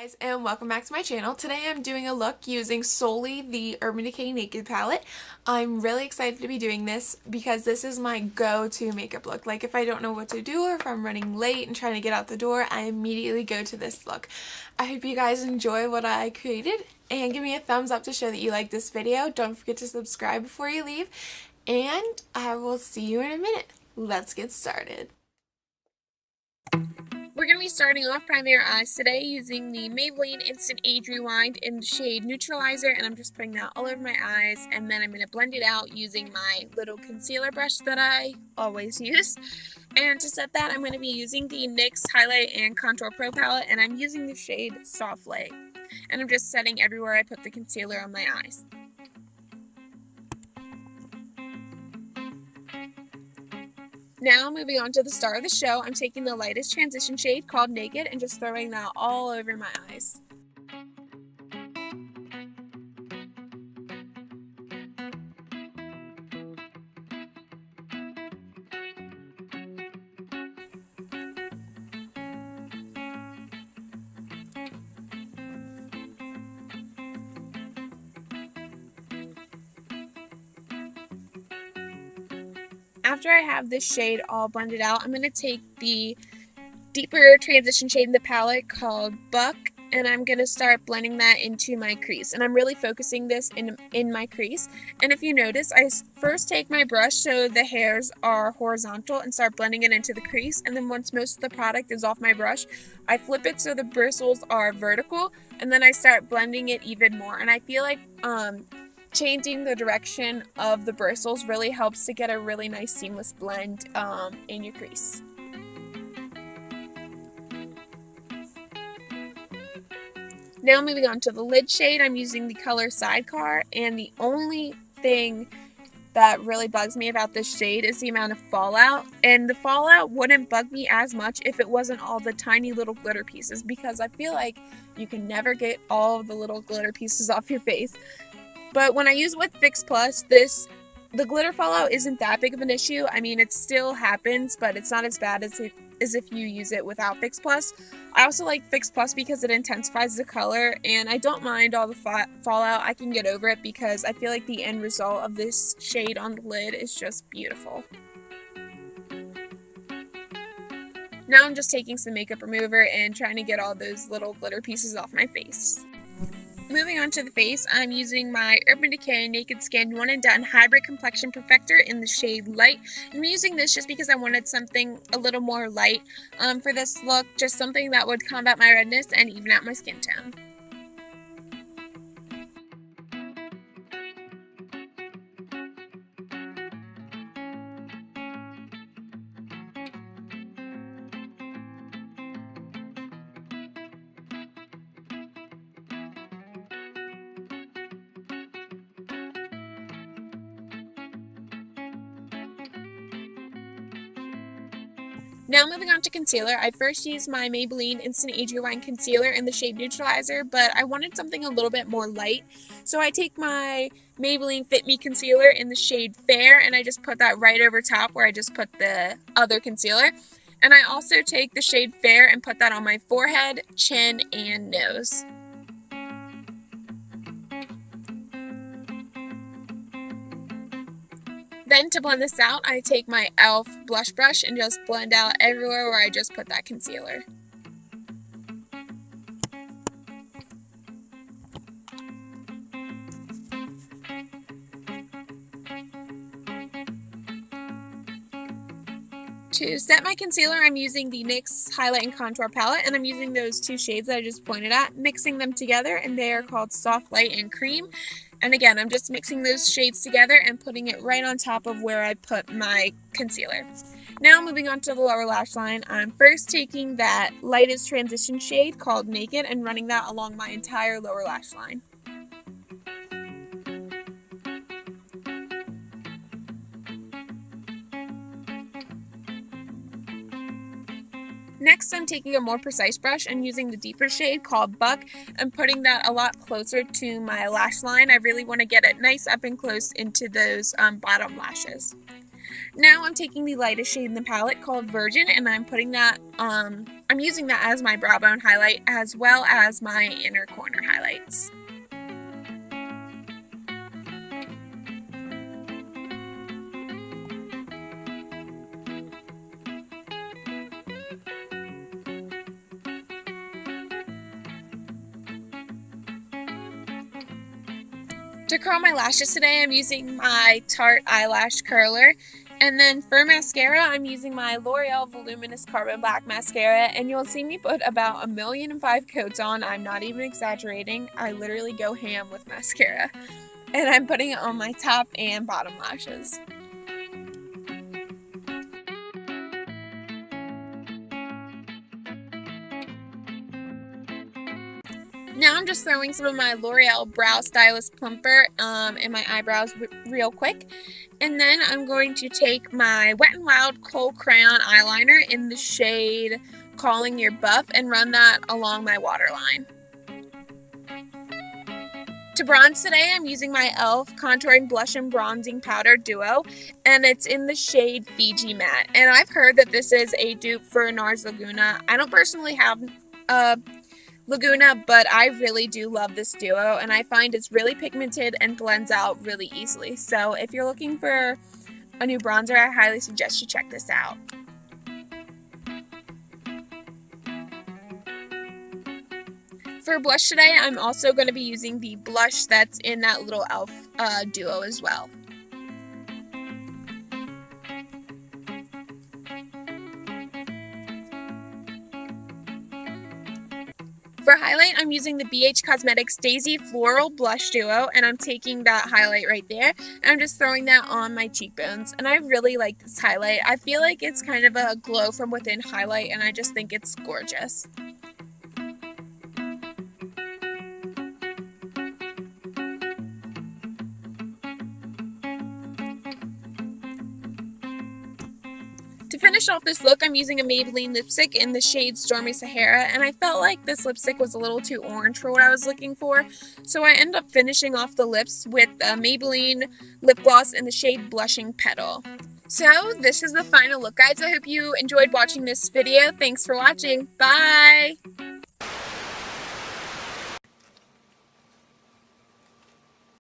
Guys, and welcome back to my channel. Today I'm doing a look using solely the Urban Decay Naked palette. I'm really excited to be doing this because this is my go-to makeup look. Like if I don't know what to do or if I'm running late and trying to get out the door, I immediately go to this look. I hope you guys enjoy what I created and give me a thumbs up to show that you like this video. Don't forget to subscribe before you leave, and I will see you in a minute. Let's get started. We're going to be starting off priming our eyes today using the Maybelline Instant Age Rewind in the shade Neutralizer, and I'm just putting that all over my eyes, and then I'm going to blend it out using my little concealer brush that I always use. And to set that, I'm going to be using the NYX Highlight and Contour Pro palette, and I'm using the shade Soft Light. And I'm just setting everywhere I put the concealer on my eyes. Now, moving on to the star of the show, I'm taking the lightest transition shade called Naked and just throwing that all over my eyes. After I have this shade all blended out, I'm going to take the deeper transition shade in the palette called Buck, and I'm going to start blending that into my crease. And I'm really focusing this in my crease. And if you notice, I first take my brush so the hairs are horizontal and start blending it into the crease. And then once most of the product is off my brush, I flip it so the bristles are vertical, and then I start blending it even more. And I feel like changing the direction of the bristles really helps to get a really nice seamless blend in your crease. Now moving on to the lid shade, I'm using the color Sidecar, and the only thing that really bugs me about this shade is the amount of fallout, and the fallout wouldn't bug me as much if it wasn't all the tiny little glitter pieces, because I feel like you can never get all of the little glitter pieces off your face. But when I use it with Fix Plus, the glitter fallout isn't that big of an issue. I mean, it still happens, but it's not as bad as if you use it without Fix Plus. I also like Fix Plus because it intensifies the color, and I don't mind all the fallout. I can get over it because I feel like the end result of this shade on the lid is just beautiful. Now I'm just taking some makeup remover and trying to get all those little glitter pieces off my face. Moving on to the face, I'm using my Urban Decay Naked Skin 1 and Done Hybrid Complexion Perfector in the shade Light. I'm using this just because I wanted something a little more light for this look, just something that would combat my redness and even out my skin tone. Now moving on to concealer, I first used my Maybelline Instant Age Rewind Concealer in the shade Neutralizer, but I wanted something a little bit more light. So I take my Maybelline Fit Me Concealer in the shade Fair, and I just put that right over top where I just put the other concealer. And I also take the shade Fair and put that on my forehead, chin, and nose. Then to blend this out, I take my e.l.f. blush brush and just blend out everywhere where I just put that concealer. To set my concealer, I'm using the NYX Highlight and Contour palette, and I'm using those two shades that I just pointed at, mixing them together, and they are called Soft Light and Cream. And again, I'm just mixing those shades together and putting it right on top of where I put my concealer. Now moving on to the lower lash line, I'm first taking that lightest transition shade called Naked and running that along my entire lower lash line. Next, I'm taking a more precise brush and using the deeper shade called Buck and putting that a lot closer to my lash line. I really want to get it nice up and close into those bottom lashes. Now I'm taking the lightest shade in the palette called Virgin, and I'm putting that, I'm using that as my brow bone highlight as well as my inner corner highlights. To curl my lashes today, I'm using my Tarte Eyelash Curler. And then for mascara, I'm using my L'Oreal Voluminous Carbon Black Mascara. And you'll see me put about 1,000,005 coats on. I'm not even exaggerating. I literally go ham with mascara. And I'm putting it on my top and bottom lashes. Now I'm just throwing some of my L'Oreal Brow Stylist Plumper in my eyebrows real quick. And then I'm going to take my Wet n Wild Khol Crayon Eyeliner in the shade Calling Your Buff and run that along my waterline. To bronze today, I'm using my e.l.f. Contouring Blush and Bronzing Powder Duo, and it's in the shade Fiji Matte. And I've heard that this is a dupe for NARS Laguna. I don't personally have Laguna, but I really do love this duo, and I find it's really pigmented and blends out really easily. So if you're looking for a new bronzer, I highly suggest you check this out. For blush today, I'm also going to be using the blush that's in that little e.l.f. Duo as well. For highlight, I'm using the BH Cosmetics Daisy Floral Blush Duo, and I'm taking that highlight right there, and I'm just throwing that on my cheekbones. And I really like this highlight. I feel like it's kind of a glow from within highlight, and I just think it's gorgeous. To finish off this look, I'm using a Maybelline lipstick in the shade Stormy Sahara, and I felt like this lipstick was a little too orange for what I was looking for, so I ended up finishing off the lips with a Maybelline lip gloss in the shade Blushing Petal. So this is the final look, guys. I hope you enjoyed watching this video. Thanks for watching. Bye!